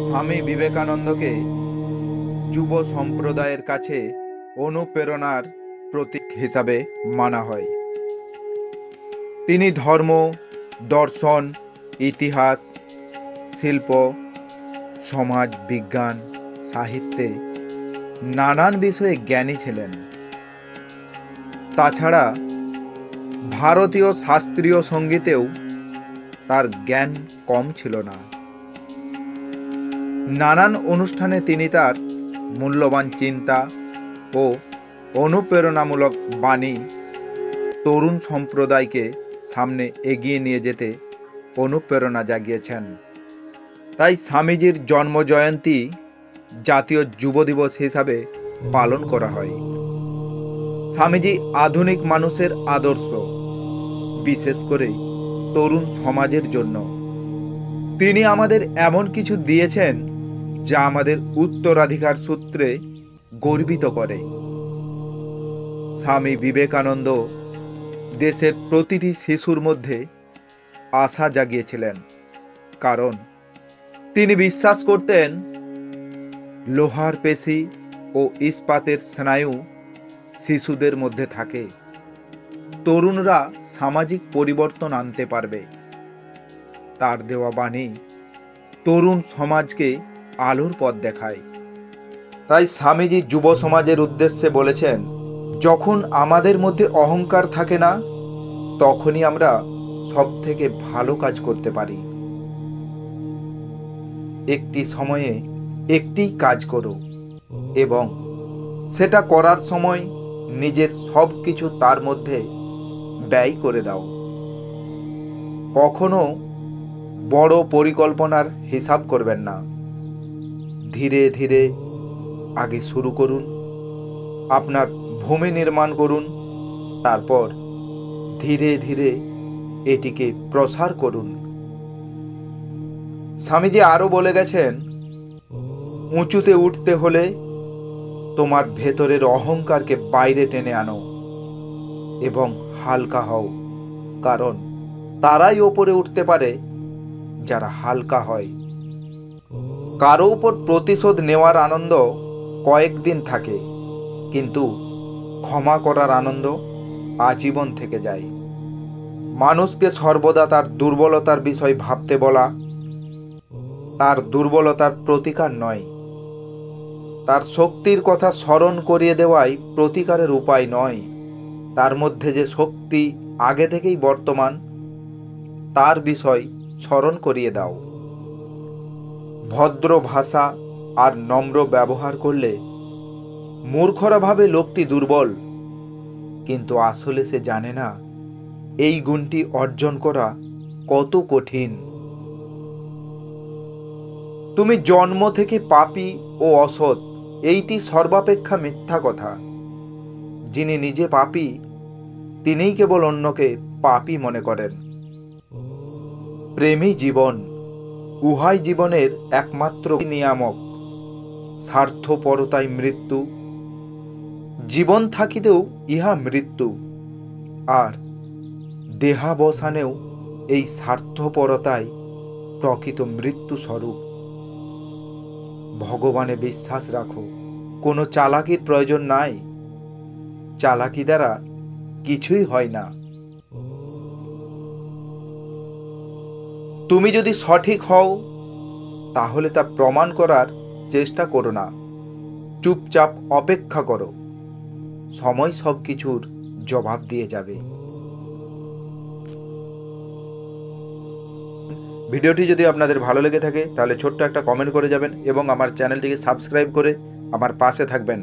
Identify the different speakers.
Speaker 1: স্বামী বিবেকানন্দকে যুব সম্প্রদায়ের কাছে অনুপ্রেরণার প্রতীক হিসাবে মানা হয়। তিনি ধর্ম, দর্শন, ইতিহাস, শিল্প, সমাজ বিজ্ঞান, সাহিত্যে নানান বিষয়ে জ্ঞানী ছিলেন। তাছাড়া ভারতীয় শাস্ত্রীয় সঙ্গীতেও তার জ্ঞান কম ছিল না। নানান অনুষ্ঠানে তিনি তার মূল্যবান চিন্তা ও অনুপ্রেরণামূলক বাণী তরুণ সম্প্রদায়কে সামনে এগিয়ে নিয়ে যেতে অনুপ্রেরণা জাগিয়েছেন। তাই স্বামীজির জন্মজয়ন্তী জাতীয় যুব দিবস হিসাবে পালন করা হয়। স্বামীজি আধুনিক মানুষের আদর্শ, বিশেষ করে তরুণ সমাজের জন্য। তিনি আমাদের এমন কিছু দিয়েছেন যা আমাদের উত্তরাধিকার সূত্রে গর্বিত করে। স্বামী বিবেকানন্দ দেশের প্রতিটি শিশুর মধ্যে আশা জাগিয়েছিলেন, কারণ তিনি বিশ্বাস করতেন লোহার পেশি ও ইস্পাতের স্নায়ু শিশুদের মধ্যে থাকে। তরুণরা সামাজিক পরিবর্তন আনতে পারবে। তার দেওয়া বাণী তরুণ সমাজকে আলোর পথ দেখায়। তাই স্বামীজি যুব সমাজের উদ্দেশ্যে বলেছেন, যখন আমাদের মধ্যে অহংকার থাকে না, তখনই আমরা সব থেকে ভালো কাজ করতে পারি। একটি সময়ে একটি কাজ করো এবং সেটা করার সময় নিজের সব কিছু তার মধ্যে ব্যয় করে দাও। কখনো বড় পরিকল্পনার হিসাব করবেন না। ধীরে ধীরে আগে শুরু করুন। আপনার ভূমি নির্মাণ করুন, তারপর ধীরে ধীরে এটিকে প্রসার করুন। স্বামীজি আরও বলে গেছেন, উঁচুতে উঠতে হলে তোমার ভেতরের অহংকারকে বাইরে টেনে আনো এবং হালকা হও, কারণ তারাই ওপরে উঠতে পারে যারা হালকা হয়। কারো উপর প্রতিশোধ নেওয়ার আনন্দ কয়েকদিন থাকে, কিন্তু ক্ষমা করার আনন্দ আজীবন থেকে যায়। মানুষকে সর্বদা তার দুর্বলতার বিষয় ভাবতে বলা তার দুর্বলতার প্রতিকার নয়। তার শক্তির কথা স্মরণ করিয়ে দেওয়াই প্রতিকারের উপায় নয়। তার মধ্যে যে শক্তি আগে থেকেই বর্তমান, তার বিষয় স্মরণ করিয়ে দাও। ভদ্র ভাষা আর নম্র ব্যবহার করলে মূর্খরা ভাবে লোকটি দুর্বল, কিন্তু আসলে সে জানে না এই গুণটি অর্জন করা কত কঠিন। তুমি জন্ম থেকে পাপী ও অসৎ, এইটি সর্বাপেক্ষা মিথ্যা কথা। যিনি নিজে পাপী, তিনিই কেবল অন্যকে পাপী মনে করেন। প্রেমই জীবন, উহাই জীবনের একমাত্র নিয়ামক। স্বার্থপরতাই মৃত্যু, জীবন থাকিতেও ইহা মৃত্যু। আর দেহাবসানেও এই স্বার্থপরতাই প্রকৃত মৃত্যু স্বরূপ। ভগবানে বিশ্বাস রাখো, কোনো চালাকির প্রয়োজন নাই। চালাকি দ্বারা কিছুই হয় না। তুমি যদি সঠিক হও, তাহলে তা প্রমাণ করার চেষ্টা করো না। চুপচাপ অপেক্ষা করো, সময় সব কিছুর জবাব দিয়ে যাবে। ভিডিওটি যদি আপনাদের ভালো লেগে থাকে তাহলে ছোট্ট একটা কমেন্ট করে যাবেন এবং আমার চ্যানেলটিকে সাবস্ক্রাইব করে আমার পাশে থাকবেন।